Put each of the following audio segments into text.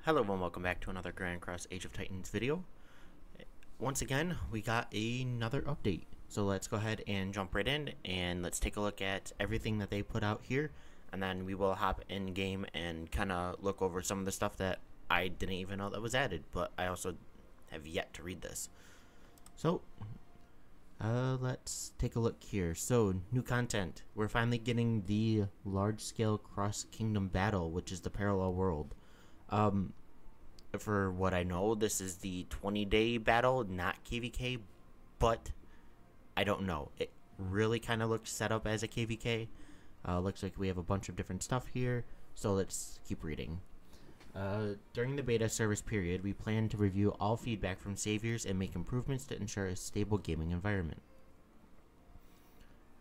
Hello and welcome back to another Grand Cross Age of Titans video. Once again, we got another update. So let's go ahead and jump right in and let's take a look at everything that they put out here. And then we will hop in game and kind of look over some of the stuff that I didn't even know that was added. But I also have yet to read this. So, let's take a look here. So, new content. We're finally getting the large-scale cross-kingdom battle, which is the parallel world. For what I know, this is the 20-day battle, not KVK, but I don't know. It really kind of looks set up as a KVK. Looks like we have a bunch of different stuff here, so let's keep reading. During the beta service period, we plan to review all feedback from saviors and make improvements to ensure a stable gaming environment.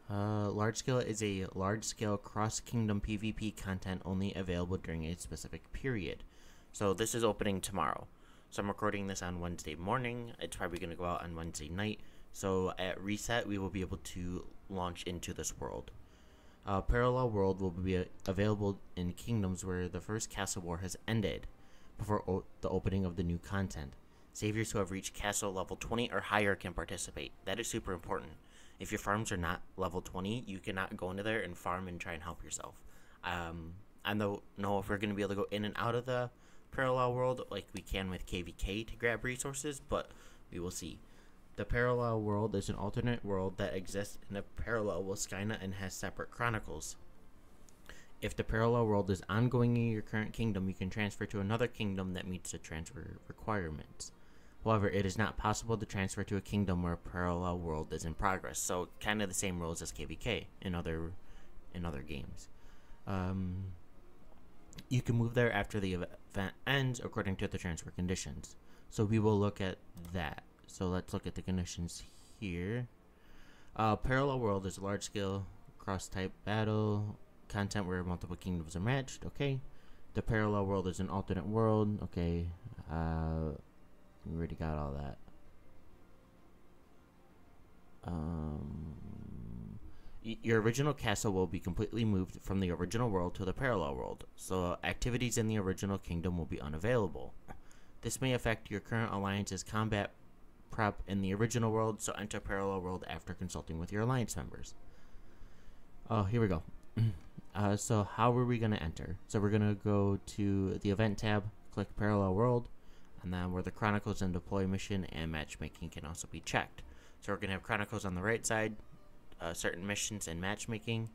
Large scale is a large-scale cross-kingdom PvP content only available during a specific period. So this is opening tomorrow. So I'm recording this on Wednesday morning. It's probably going to go out on Wednesday night. So at reset, we will be able to launch into this world. Parallel World will be available in kingdoms where the first castle war has ended before the opening of the new content. Saviors who have reached castle level 20 or higher can participate. That is super important. If your farms are not level 20, you cannot go into there and farm and try and help yourself. I don't know if we're going to be able to go in and out of the parallel world like we can with KVK to grab resources, but we will see. The parallel world is an alternate world that exists in a parallel with Skynet and has separate chronicles. If the parallel world is ongoing in your current kingdom, you can transfer to another kingdom that meets the transfer requirements. However, it is not possible to transfer to a kingdom where a parallel world is in progress. So kind of the same rules as KVK in other games. You can move there after the event ends according to the transfer conditions. So we will look at that. So let's look at the conditions here. Parallel world is a large-scale cross-type battle content where multiple kingdoms are matched. Okay. The parallel world is an alternate world. Okay. We already got all that. Your original castle will be completely moved from the original world to the parallel world, so activities in the original kingdom will be unavailable. This may affect your current alliance's combat prep in the original world, so enter parallel world after consulting with your alliance members. Oh, here we go. So how are we going to enter? So we're going to go to the event tab, click parallel world, and then where the chronicles and deploy mission and matchmaking can also be checked. So we're going to have chronicles on the right side, certain missions and matchmaking,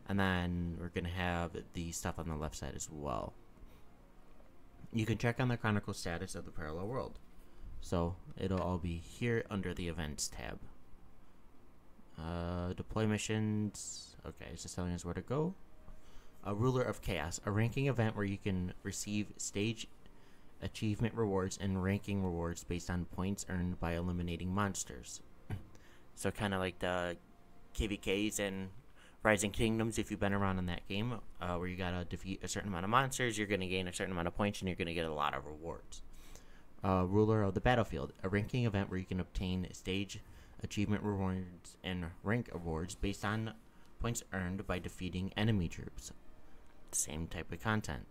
and then we're going to have the stuff on the left side as well. You can check on the chronicle status of the parallel world. So it'll all be here under the events tab. Deploy missions. Okay, it's just telling us where to go. A Ruler of Chaos, a ranking event where you can receive stage achievement rewards and ranking rewards based on points earned by eliminating monsters. So kind of like the KVKs and Rising Kingdoms, if you've been around in that game, where you gotta defeat a certain amount of monsters, you're gonna gain a certain amount of points and you're gonna get a lot of rewards. Ruler of the Battlefield, a ranking event where you can obtain stage achievement rewards and rank awards based on points earned by defeating enemy troops. Same type of content.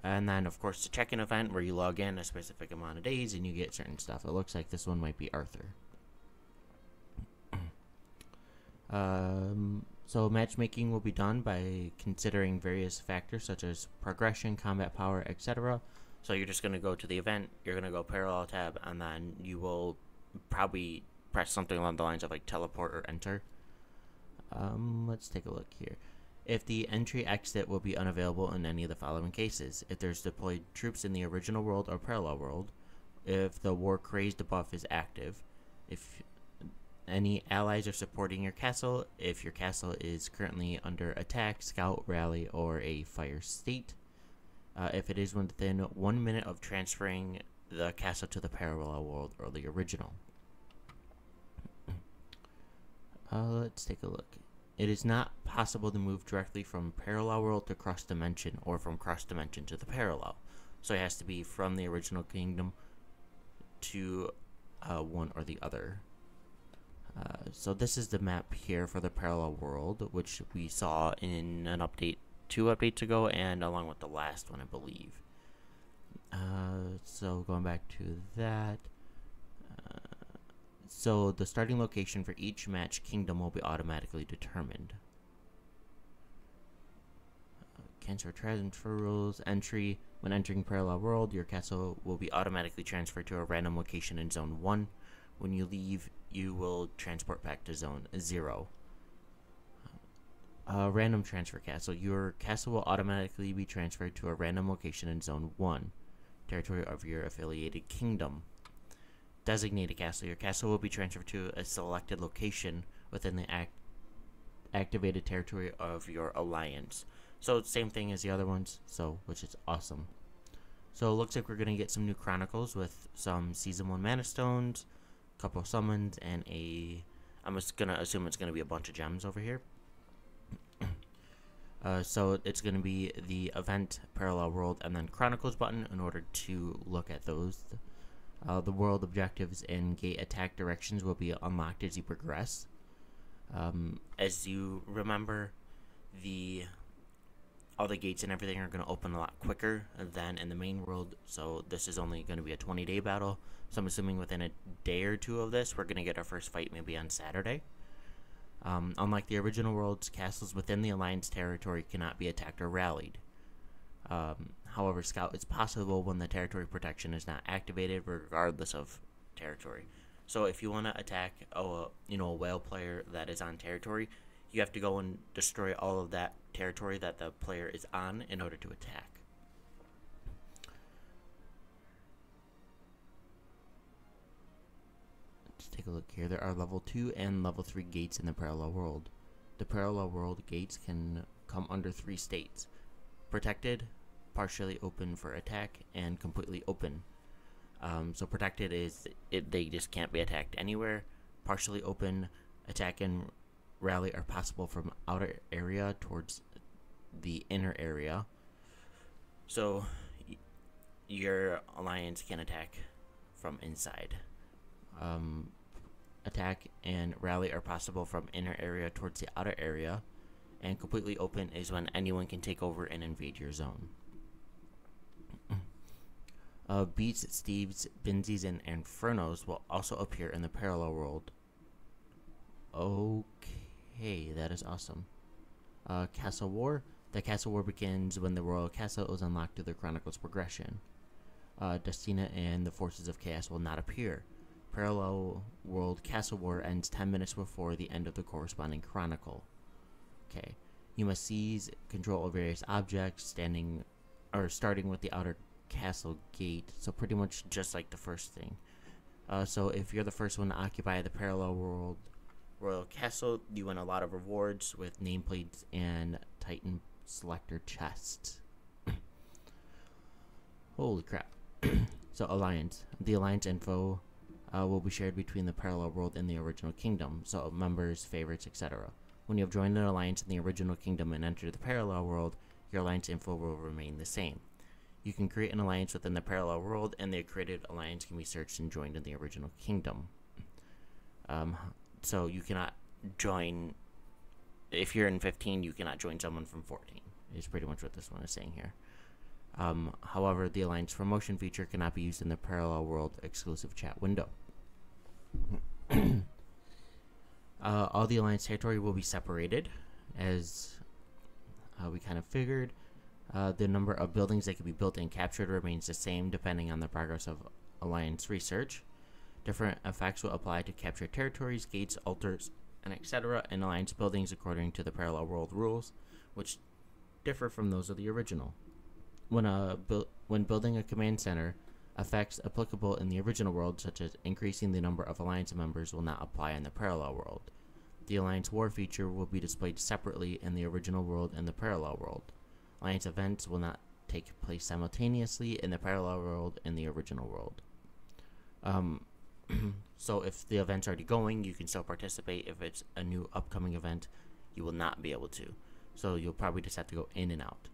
And then, of course, the check-in event where you log in a specific amount of days and you get certain stuff. It looks like this one might be Arthur. So matchmaking will be done by considering various factors such as progression, combat power, etc. So you're just going to go to the event, you're going to go parallel tab, and then you will probably press something along the lines of like teleport or enter. Let's take a look here. If the entry exit will be unavailable in any of the following cases: if there's deployed troops in the original world or parallel world, if the war crazed buff is active, if any allies are supporting your castle, if your castle is currently under attack, scout, rally, or a fire state, if it is within 1 minute of transferring the castle to the parallel world or the original. Let's take a look. It is not possible to move directly from parallel world to cross dimension or from cross dimension to the parallel. So it has to be from the original kingdom to one or the other. So this is the map here for the parallel world, which we saw in an update 2 updates ago and along with the last one, I believe. So going back to that. So the starting location for each match kingdom will be automatically determined. Cancel transfer rules. Entry. When entering Parallel World, your castle will be automatically transferred to a random location in Zone 1. When you leave, you will transport back to Zone 0. Random transfer castle. Your castle will automatically be transferred to a random location in Zone 1, territory of your affiliated kingdom. Designated castle. Your castle will be transferred to a selected location within the activated territory of your alliance. So same thing as the other ones, which is awesome. So it looks like we're gonna get some new Chronicles with some Season 1 Mana Stones, a couple of summons, and I'm just gonna assume it's gonna be a bunch of gems over here. So it's gonna be the event, Parallel World, and then Chronicles button in order to look at those. The world objectives and gate attack directions will be unlocked as you progress. As you remember, all the gates and everything are going to open a lot quicker than in the main world, so this is only going to be a 20-day battle. So I'm assuming within a day or two of this, we're going to get our first fight maybe on Saturday. Unlike the original worlds, castles within the Alliance territory cannot be attacked or rallied. However, Scout is possible when the territory protection is not activated, regardless of territory. So if you want to attack a whale player that is on territory, you have to go and destroy all of that territory that the player is on in order to attack. Let's take a look here. There are level 2 and level 3 gates in the Parallel World. The Parallel World gates can come under 3 states: protected, partially open for attack, and completely open. So protected is they just can't be attacked anywhere. Partially open, attack and rally are possible from outer area towards the inner area. So your alliance can attack from inside. Attack and rally are possible from inner area towards the outer area. And completely open is when anyone can take over and invade your zone. Beats, Steves, Binsies, and Infernos will also appear in the Parallel World. Okay, that is awesome. Castle War. The Castle War begins when the Royal Castle is unlocked through the Chronicles progression. Destina and the Forces of Chaos will not appear. Parallel World Castle War ends 10 minutes before the end of the corresponding Chronicle. Okay. You must seize control of various objects starting with the outer castle gate, so pretty much just like the first thing. So if you're the first one to occupy the Parallel World Royal Castle, you win a lot of rewards with nameplates and Titan Selector chests. Holy crap. So Alliance. The Alliance info will be shared between the Parallel World and the original kingdom, so members, favorites, etc. When you have joined an alliance in the original kingdom and enter the Parallel World, your alliance info will remain the same. You can create an alliance within the Parallel World, and the created alliance can be searched and joined in the original kingdom. So you cannot join, if you're in 15, you cannot join someone from 14, is pretty much what this one is saying here. However, the alliance promotion feature cannot be used in the Parallel World exclusive chat window. All the alliance territory will be separated, as we kind of figured. The number of buildings that can be built and captured remains the same depending on the progress of alliance research. Different effects will apply to captured territories, gates, altars, and etc. in alliance buildings according to the Parallel World rules, which differ from those of the original. When building a command center, effects applicable in the original world, such as increasing the number of alliance members, will not apply in the Parallel World. The alliance war feature will be displayed separately in the original world and the Parallel World. Alliance events will not take place simultaneously in the Parallel World and the original world. So if the event's already going, you can still participate. If it's a new upcoming event, you will not be able to. So you'll probably just have to go in and out.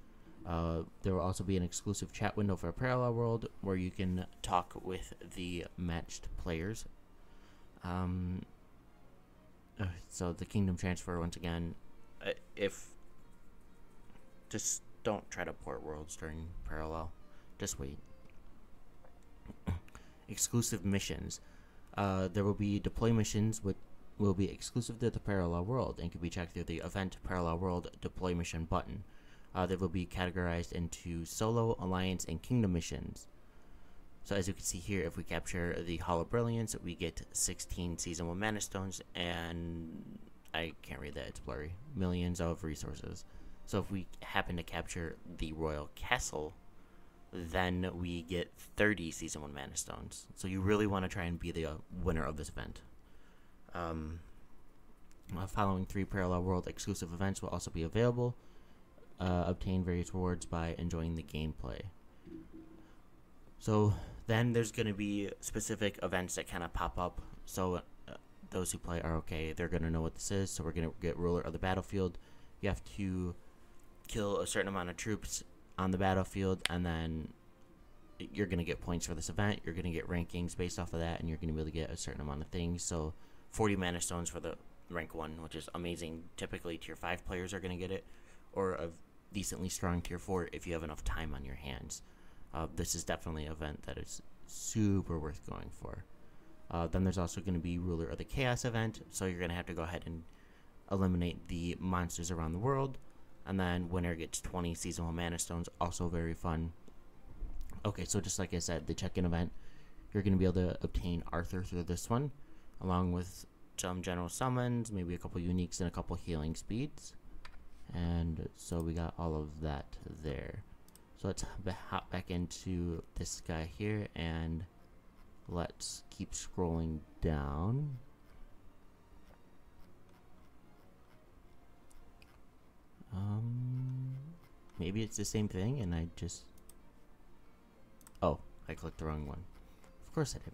There will also be an exclusive chat window for Parallel World where you can talk with the matched players. So the kingdom transfer, once again, just don't try to port worlds during Parallel. Just wait. exclusive missions. There will be deploy missions which will be exclusive to the parallel world and can be checked through the event parallel world deploy mission button. They will be categorized into solo, alliance, and kingdom missions. So as you can see here, if we capture the Hall of Brilliance, we get 16 Season 1 Mana Stones, and I can't read that, it's blurry, millions of resources. So if we happen to capture the Royal Castle, then we get 30 Season 1 Mana Stones. So you really want to try and be the winner of this event. Following 3 Parallel World exclusive events will also be available. Obtain various rewards by enjoying the gameplay. So then there's going to be specific events that kind of pop up. So those who play ROK, they're going to know what this is. So we're going to get Ruler of the Battlefield. You have to kill a certain amount of troops on the battlefield, and then you're going to get points for this event. You're going to get rankings based off of that, and you're going to be able to get a certain amount of things. So 40 Mana Stones for the rank 1, which is amazing. Typically tier 5 players are going to get it, or a decently strong tier 4 if you have enough time on your hands. This is definitely an event that is super worth going for. Then there's also going to be Ruler of the Chaos event, so you're going to have to go ahead and eliminate the monsters around the world, and then winner gets 20 Season 1 Mana Stones, also very fun. Okay, so just like I said, the check-in event, you're going to be able to obtain Arthur through this one, along with some general summons, maybe a couple uniques, and a couple healing speeds. And so we got all of that there. So let's hop back into this guy here, and let's keep scrolling down. Maybe it's the same thing and I just... Oh, I clicked the wrong one. Of course I did.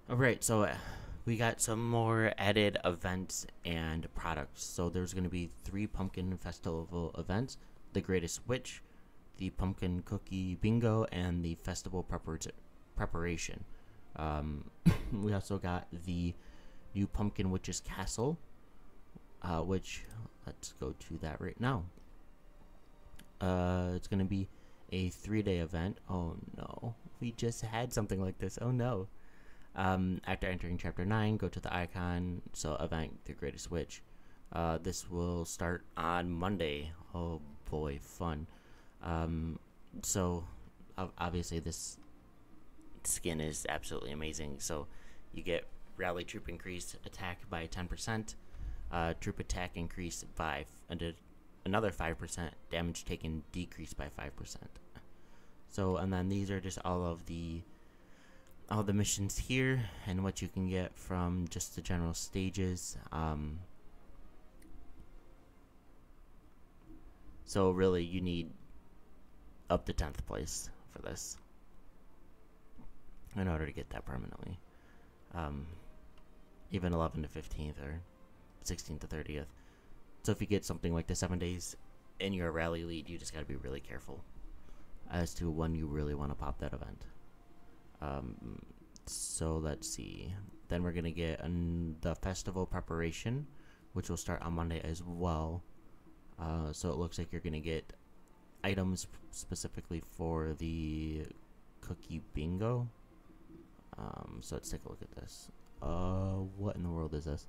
Alright, so we got some more added events and products. So there's going to be 3 Pumpkin Festival events. The Greatest Witch, the Pumpkin Cookie Bingo, and the Festival Preparation. We also got the new Pumpkin Witch's Castle, which, let's go to that right now. It's going to be a 3-day event. Oh no, we just had something like this. Oh no. After entering Chapter 9, go to the icon, so event The Greatest Witch. This will start on Monday. Oh boy, fun. So obviously this skin is absolutely amazing. So you get rally troop increased attack by 10%, troop attack increased by another 5%, damage taken decreased by 5%. So, and then these are just all the missions here and what you can get from just the general stages. So really you need up to 10th place for this in order to get that permanently. Even 11 to 15th or 16th to 30th. So if you get something like the 7 days in your rally lead, you just got to be really careful as to when you really want to pop that event. So let's see. Then we're going to get the Festival Preparation, which will start on Monday as well. So it looks like you're going to get items specifically for the Cookie Bingo. So let's take a look at this. What in the world is this?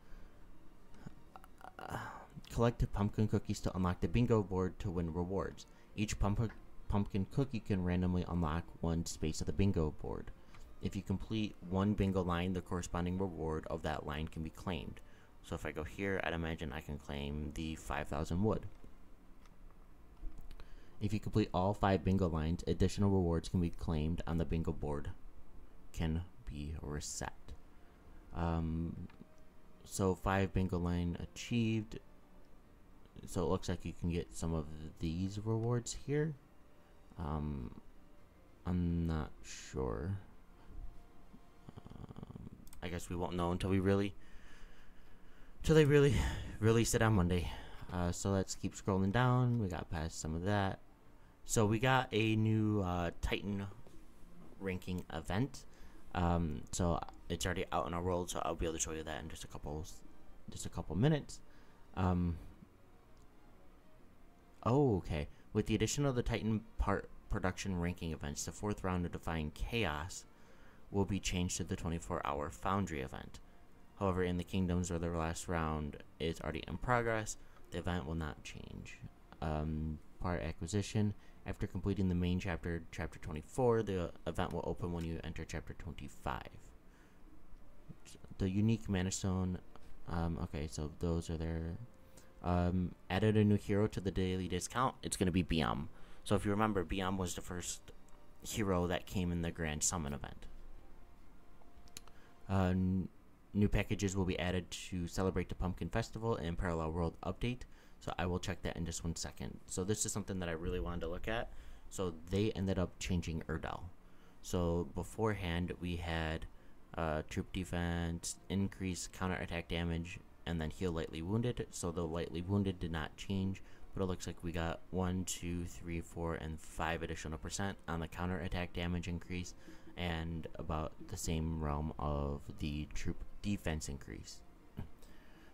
Collect pumpkin cookies to unlock the bingo board to win rewards. Each pumpkin cookie can randomly unlock one space of the bingo board. If you complete one bingo line, the corresponding reward of that line can be claimed. So if I go here, I'd imagine I can claim the 5,000 wood. If you complete all 5 bingo lines, additional rewards can be claimed on the bingo board can be reset. So 5 bingo line achieved. So it looks like you can get some of these rewards here. I'm not sure. I guess we won't know until they really release it on Monday. So let's keep scrolling down. We got past some of that. So we got a new Titan ranking event. So it's already out in our world, so I'll be able to show you that in just a couple minutes. Oh, okay. With the addition of the Titan production ranking events, the 4th round of Defying Chaos will be changed to the 24-hour Foundry event. However, in the Kingdoms where the last round is already in progress, the event will not change. Part acquisition. After completing the main chapter, Chapter 24, the event will open when you enter Chapter 25. The unique Mana Stone. Okay, so those are there. Added a new hero to the daily discount. It's going to be Biam. So if you remember, Biam was the first hero that came in the Grand Summon event. New packages will be added to celebrate the Pumpkin Festival and Parallel World Update. So I will check that in just 1 second. So this is something that I really wanted to look at. So they ended up changing Urdel. So beforehand we had troop defense, increase counterattack damage, and then heal lightly wounded. So the lightly wounded did not change, but it looks like we got 1, 2, 3, 4, and 5 additional percent on the counterattack damage increase, and about the same realm of the troop defense increase.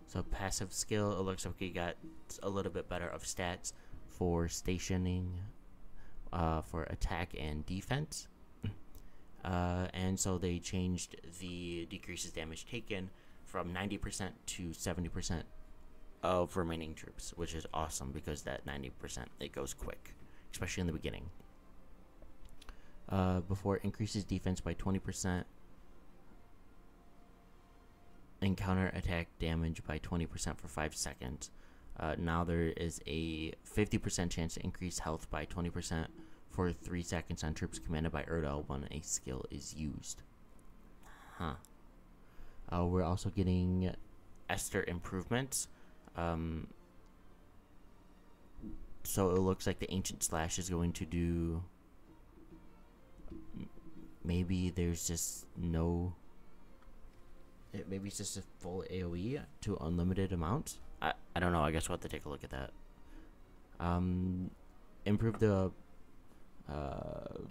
So passive skill, it looks like we got a little bit better of stats for stationing, for attack and defense. And so they changed the decreases damage taken from 90% to 70% of remaining troops, which is awesome because that 90%, it goes quick, especially in the beginning. Before increases defense by 20% and counter attack damage by 20% for 5 seconds. Now there is a 50% chance to increase health by 20% for 3 seconds on troops commanded by Urdel when a skill is used. We're also getting Esther improvements. So it looks like the Ancient Slash is going to do... Maybe there's just no... Maybe it's just a full AoE to unlimited amounts. I don't know. I guess we'll have to take a look at that. Improve the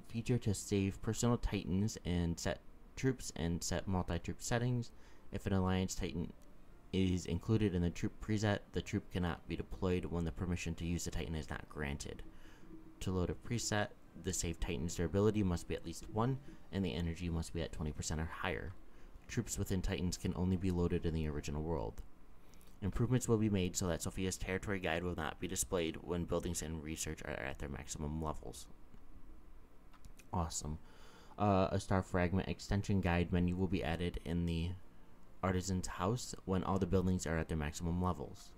feature to save personal titans and set troops and set multi-troop settings. If an alliance titan is included in the troop preset, the troop cannot be deployed when the permission to use the titan is not granted. To load a preset, the saved titan's durability must be at least 1 and the energy must be at 20% or higher. Troops within titans can only be loaded in the original world. Improvements will be made so that Sophia's territory guide will not be displayed when buildings and research are at their maximum levels. Awesome. A Star Fragment extension guide menu will be added in the Artisan's House when all the buildings are at their maximum levels.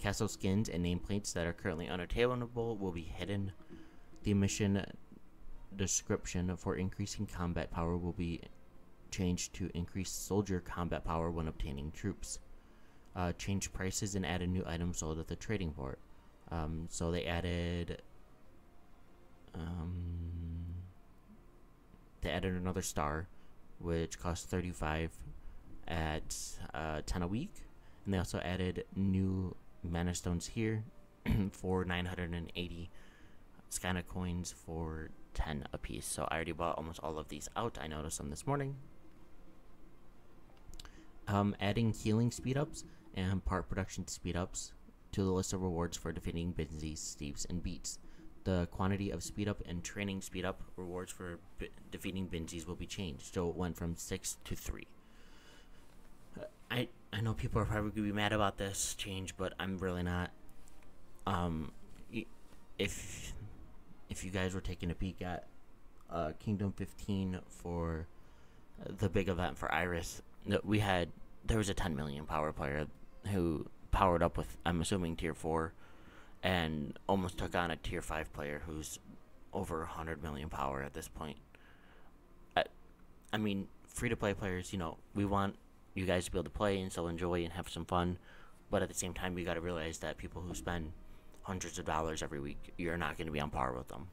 Castle skins and nameplates that are currently unattainable will be hidden. The mission description for increasing combat power will be changed to increase soldier combat power when obtaining troops. Change prices and added new items sold at the trading port. So they added another star, which costs 35 at 10 a week, and they also added new mana stones here for 980 Skyna coins for 10 apiece. So I already bought almost all of these out. I noticed them this morning. Adding healing speed-ups and part production speed-ups to the list of rewards for defeating Binzies, Steves, and Beats. The quantity of speed-up and training speed-up rewards for defeating Binzies will be changed, so it went from 6 to 3. I know people are probably going to be mad about this change, but I'm really not. If you guys were taking a peek at Kingdom 15 for the big event for Iris, there was a 10 million power player who powered up with, I'm assuming, tier 4 and almost took on a tier 5 player who's over 100 million power at this point. I mean, free-to-play players, we want you guys to be able to play and still enjoy and have some fun, but at the same time, you got to realize that people who spend hundreds of dollars every week, you're not going to be on par with them.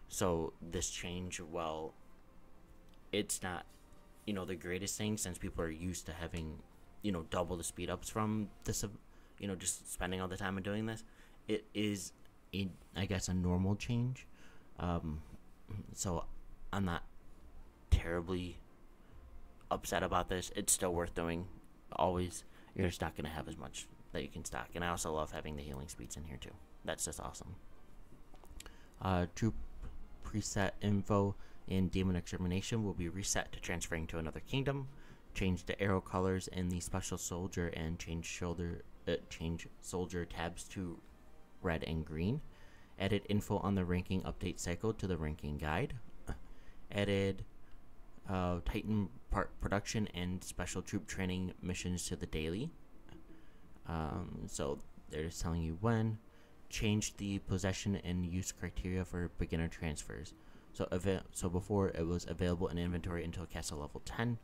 So this change, well, it's not the greatest thing, since people are used to having double the speed ups from this, just spending all the time and doing this. It is I guess a normal change, so I'm not terribly upset about this. It's still worth doing. Always, you're just not going to have as much that you can stock, and I also love having the healing speeds in here too. That's just awesome. Troop preset info in Demon Extermination will be reset to transferring to another kingdom. Change the arrow colors in the special soldier and change soldier tabs to red and green. Added info on the ranking update cycle to the ranking guide. Added Titan part production and special troop training missions to the daily. So they're just telling you when. Changed the possession and use criteria for beginner transfers. So before it was available in inventory until castle level 10,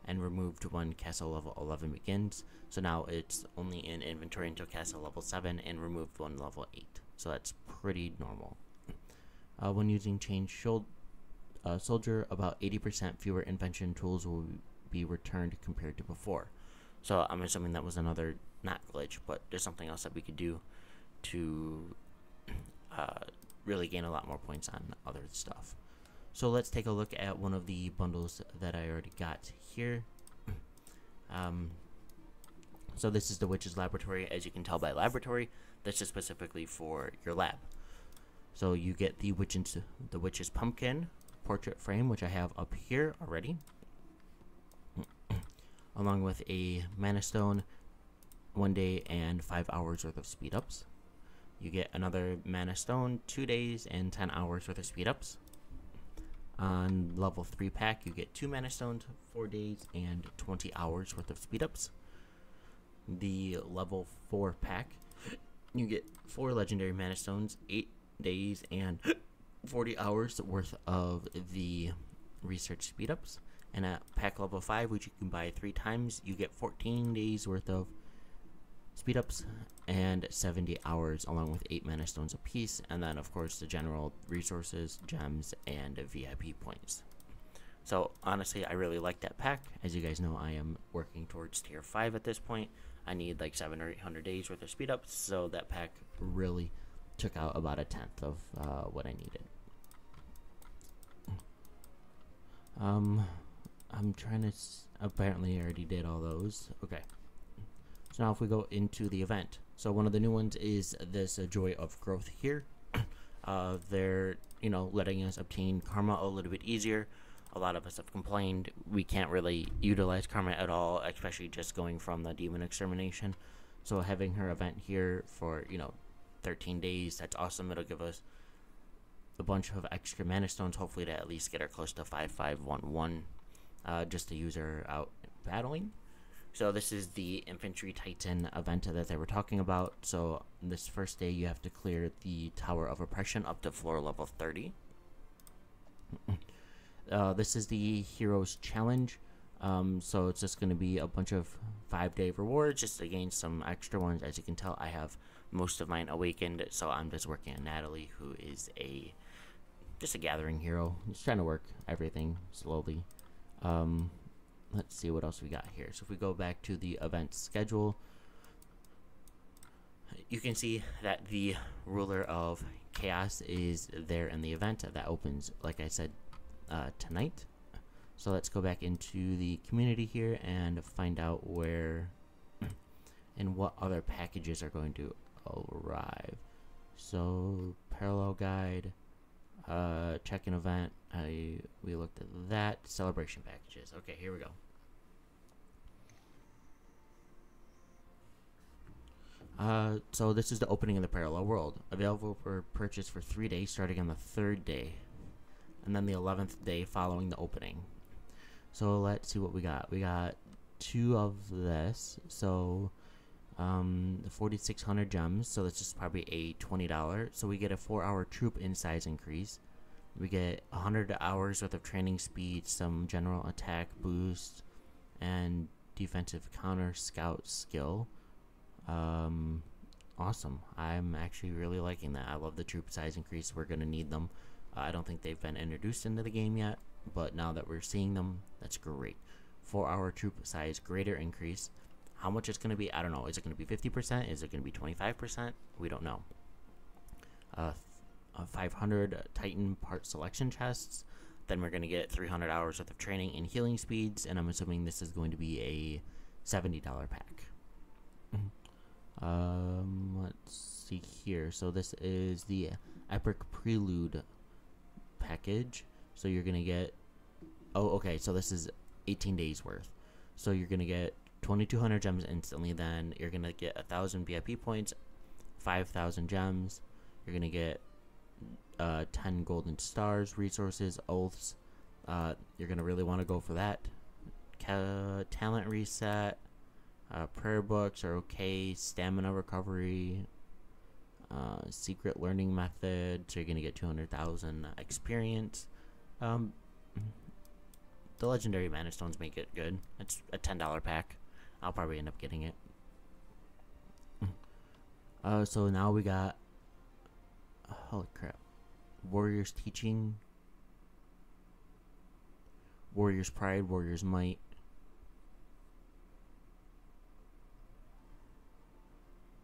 and removed when castle level 11 begins. So now it's only in inventory until castle level 7 and removed when level 8. So that's pretty normal. When using change soldier, about 80% fewer invention tools will be returned compared to before. So I'm assuming that was another, not glitch, but there's something else that we could do to really gain a lot more points on other stuff. So let's take a look at one of the bundles that I already got here. So this is the Witch's Laboratory. As you can tell by laboratory, this is specifically for your lab. So you get the Witch's Pumpkin portrait frame, which I have up here already, along with a Mana Stone, 1 day and 5 hours worth of speed ups. You get another Mana Stone, 2 days and 10 hours worth of speed ups. On level 3 pack, you get 2 Mana Stones, 4 days and 20 hours worth of speed ups. The level 4 pack, you get 4 legendary Mana Stones, 8 days and 40 hours worth of the research speed ups. And at pack level 5, which you can buy 3 times, you get 14 days worth of speed ups and 70 hours, along with 8 Mana Stones apiece, and then of course the general resources, gems, and VIP points. So honestly, I really like that pack. As you guys know, I am working towards tier 5 at this point. I need like 700 or 800 days worth of speed ups, so that pack really took out about 1/10 of what I needed. I'm trying to apparently I already did all those. Okay. So now if we go into the event, so one of the new ones is this Joy of Growth here. They're, letting us obtain karma a little bit easier. A lot of us have complained we can't really utilize karma at all, especially just going from the Demon Extermination. So having her event here for, 13 days, that's awesome. It'll give us a bunch of extra Mana Stones, hopefully to at least get her close to 5511, just to use her out battling. So this is the Infantry Titan event that they were talking about. So this first day you have to clear the Tower of Oppression up to floor level 30. This is the Heroes Challenge. So it's just going to be a bunch of 5-day rewards just to gain some extra ones. As you can tell, I have most of mine awakened, so I'm just working on Natalie, who is just a gathering hero. Just trying to work everything slowly. Let's see what else we got here. So if we go back to the event schedule, you can see that the Ruler of Chaos is there in the event. That opens, like I said, tonight. So let's go back into the community here and find out where and what other packages are going to arrive. So parallel guide, check-in event, we looked at that. Celebration packages. Okay, here we go. So this is the opening of the parallel world, available for purchase for 3 days starting on the 3rd day, and then the 11th day following the opening. So let's see what we got. We got 2 of this, so 4,600 gems, so this is probably a $20. So we get a 4-hour troop in size increase. We get 100 hours worth of training speed, some general attack boost, and defensive counter scout skill. Awesome. I'm actually really liking that. I love the troop size increase. We're going to need them. I don't think they've been introduced into the game yet, but now that we're seeing them, that's great. 4-hour troop size greater increase. How much it's going to be, I don't know. Is it going to be 50%? Is it going to be 25%? We don't know. 500 Titan part selection chests. Then we're going to get 300 hours worth of training and healing speeds, and I'm assuming this is going to be a $70 pack. Let's see here. So this is the Epic Prelude package. So you're gonna get, oh, okay, so this is 18 days worth. So you're gonna get 2,200 gems instantly. Then you're gonna get 1,000 VIP points, 5,000 gems. You're gonna get 10 golden stars, resources, oaths. You're gonna really want to go for that. Talent reset, prayer books are okay. Stamina recovery, secret learning method. So you're gonna get 200,000 experience. The legendary mana stones make it good. It's a $10 pack. I'll probably end up getting it. So now we got, holy crap, Warriors Teaching, Warriors Pride, Warriors Might.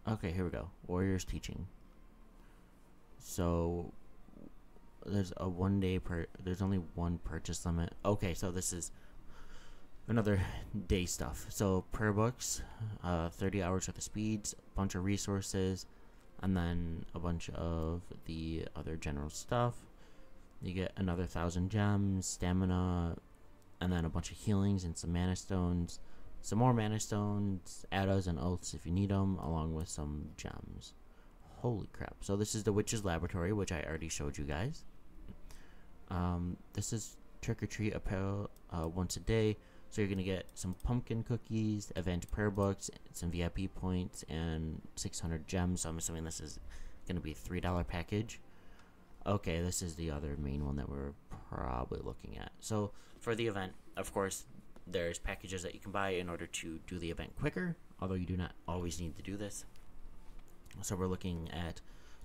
Okay, here we go. Warriors Teaching. So there's a 1 day there's only one purchase limit. Okay, so this is another day stuff. So prayer books, 30 hours worth of speeds, a bunch of resources, and then a bunch of the other general stuff. You get another 1,000 gems, stamina, and then a bunch of healings and some mana stones, some more mana stones, add-ons and oaths if you need them, along with some gems. Holy crap. So this is the Witch's Laboratory, which I already showed you guys. This is Trick or Treat apparel once a day. So you're going to get some pumpkin cookies, advanced prayer books, some VIP points, and 600 gems. So I'm assuming this is going to be a $3 package. Okay, this is the other main one that we're probably looking at. So for the event, of course, there's packages that you can buy in order to do the event quicker, although you do not always need to do this. So we're looking at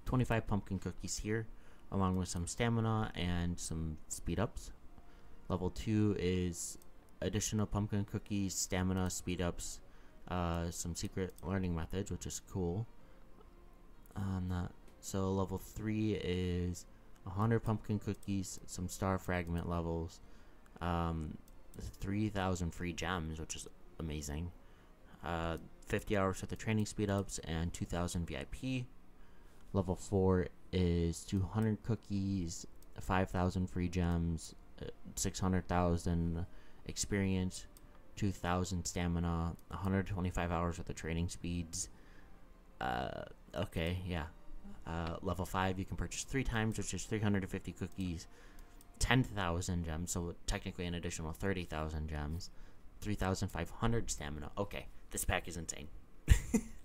25 pumpkin cookies here, along with some stamina and some speed ups. Level 2 is additional pumpkin cookies, stamina, speed ups, some secret learning methods, which is cool. So level 3 is 100 pumpkin cookies, some star fragment levels, 3,000 free gems, which is amazing. 50 hours worth of training speed ups and 2,000 VIP. Level 4 is 200 cookies, 5,000 free gems, 600,000 experience, 2,000 stamina, 125 hours worth of training speeds. Okay, yeah. Level 5 you can purchase 3 times, which is 350 cookies, 10,000 gems, so technically an additional 30,000 gems, 3,500 stamina. Okay, this pack is insane.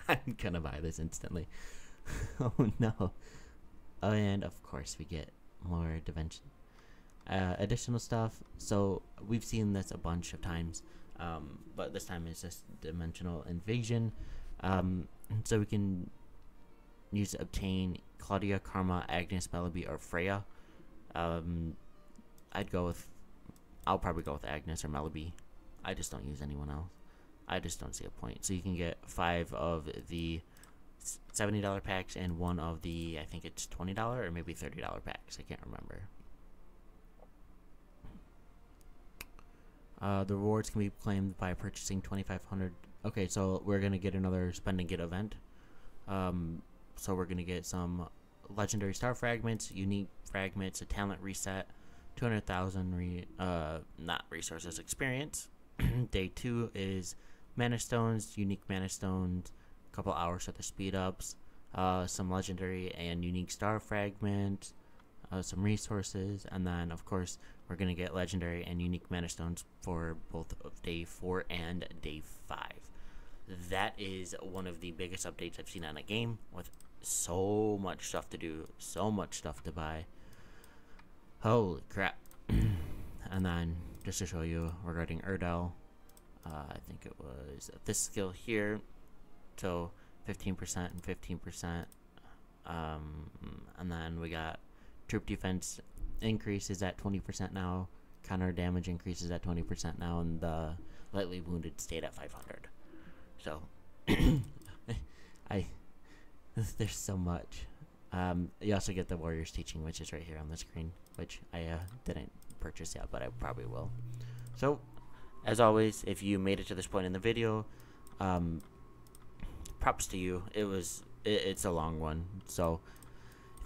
I'm gonna buy this instantly. Oh no. Oh, and of course we get more dimension additional stuff. So we've seen this a bunch of times, but this time it's just dimensional invasion. So we can use to obtain Claudia, Karma, Agnes, Melody, or Freya. I'll probably go with Agnes or Melody. I just don't use anyone else. I just don't see a point. So you can get 5 of the $70 packs and 1 of the, I think it's $20 or maybe $30 packs. I can't remember. The rewards can be claimed by purchasing 2,500. Okay, so we're gonna get another spend and get event. So we're gonna get some legendary star fragments, unique fragments, a talent reset, 200,000 not resources, experience. Day 2 is mana stones, unique mana stones, a couple hours worth of speed ups, some legendary and unique star fragments, some resources, and then of course we're gonna get legendary and unique mana stones for both of day 4 and day 5. That is one of the biggest updates I've seen on a game, with so much stuff to do, so much stuff to buy. Holy crap. And then just to show you regarding Erdell, I think it was this skill here, so 15% and 15%, and then we got troop defense increases at 20% now, counter damage increases at 20% now, and the lightly wounded stayed at 500. So there's so much. You also get the Warriors Teaching, which is right here on the screen, which I didn't purchase yet, but I probably will. So as always, if you made it to this point in the video, props to you. It's a long one, so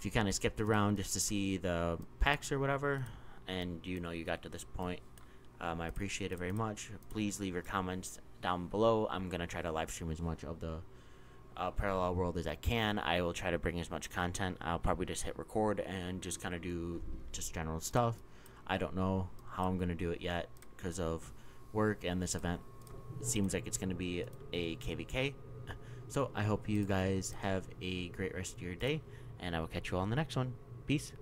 if you kind of skipped around just to see the packs or whatever, and you got to this point, I appreciate it very much. Please leave your comments down below. I'm gonna try to live stream as much of the parallel world as I can. I will try to bring as much content. I'll probably just hit record and just kind of do just general stuff. I don't know how I'm gonna do it yet because of work and this event. It seems like it's gonna be a KVK. So I hope you guys have a great rest of your day, and I will catch you all in the next one. Peace.